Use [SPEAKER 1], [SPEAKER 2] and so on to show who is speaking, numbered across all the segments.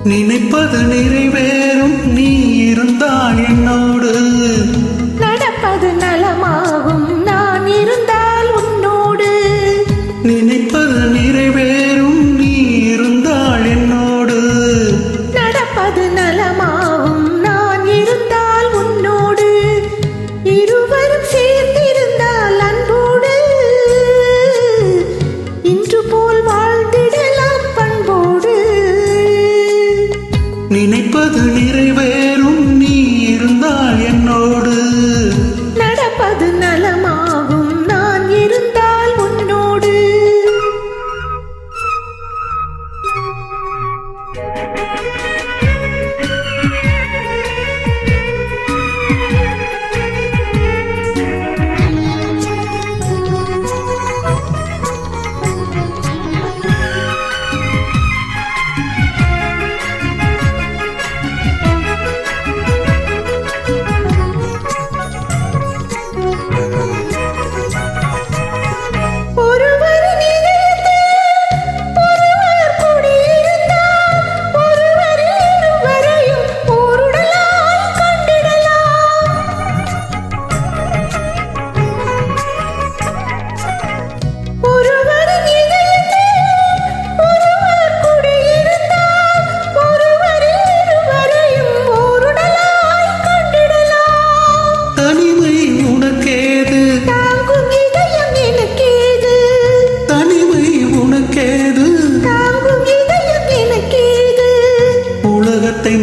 [SPEAKER 1] நினைப்பது நிறைவேறும் நீ இருந்தால் என்னோடு,
[SPEAKER 2] நடப்பது நலமாகும் நான் இருந்தால் உன்னோடு.
[SPEAKER 1] நினைப்பது நிறைவேறும் நீ இருந்தால் என்னோடு,
[SPEAKER 2] நடப்பது நலமாகும் நான் இருந்தால் உன்னோடு. இருவரும் சேர்ந்திருந்தால் அன்போடு, இன்று போல் வாழ்ந்திடலாம் பண்போடு.
[SPEAKER 1] நினைப்பது நிறைவேறும் நீ இருந்தால் என்னோடு,
[SPEAKER 2] நடப்பது நலமாகும் நான் இருந்தால் உன்னோடு.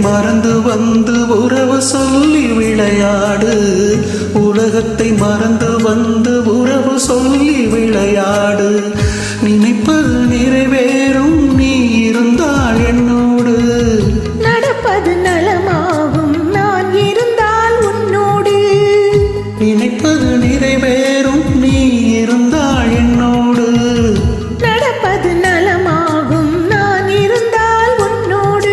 [SPEAKER 1] மறந்து வந்து உறவு சொல்லி விளையாடு, உலகத்தை மறந்து வந்து உறவு சொல்லி விளையாடு. நினைப்பது நிறைவேறும் நீ இருந்தால் என்னோடு,
[SPEAKER 2] நடப்பது நலமாகும் நான் இருந்தால் உன்னோடு.
[SPEAKER 1] நினைப்பது நிறைவேறும் நீ இருந்தால் என்னோடு,
[SPEAKER 2] நடப்பது நலமாகும் நான் இருந்தால் உன்னோடு.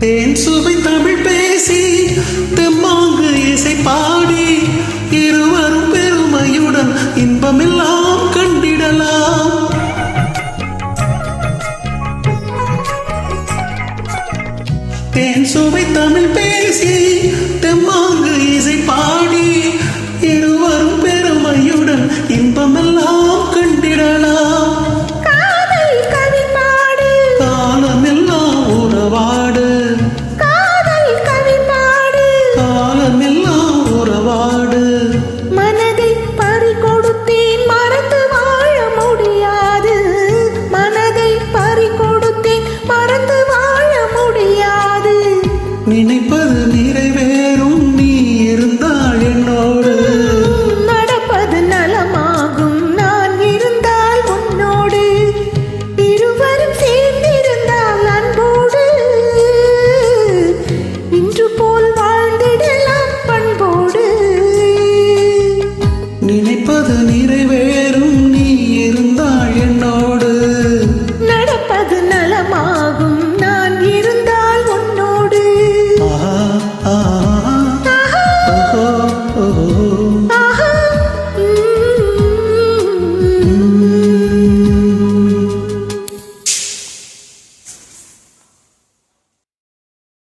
[SPEAKER 1] தேன் சுவை தமிழ் பேசி தெம்மாங்கு இசை பாடி இருவரும் பெருமையுடன் இன்பமெல்லாம் கண்டிடலாம். தேன் சுவை தமிழ் பேசி தெம்மாங்கு இசை பாடி இருவரும் பெருமையுடன் இன்பமெல்லாம் கண்டிடலாம். காலமெல்லாம் உறவாடு,
[SPEAKER 2] காதல் கவி பாடு,
[SPEAKER 1] காலமெல்லாம் உறவாடு.
[SPEAKER 2] மனதை பறி கொடுத்தேன் மறந்து வாழ முடியாது, மனதை பறி கொடுத்தேன் மறந்து வாழ முடியாது.
[SPEAKER 1] நினைப்பது நிறைவேறும் நீ இருந்தால் என்னோடு,
[SPEAKER 2] நடப்பது நலமாகும் நான் இருந்தால் உன்னோடு. இருவரும் சேர்ந்திருந்தால் அன்போடு, இன்று போல் வாழ்ந்திடலாம் பண்போடு.
[SPEAKER 1] நினைப்பது நிறைவேறும்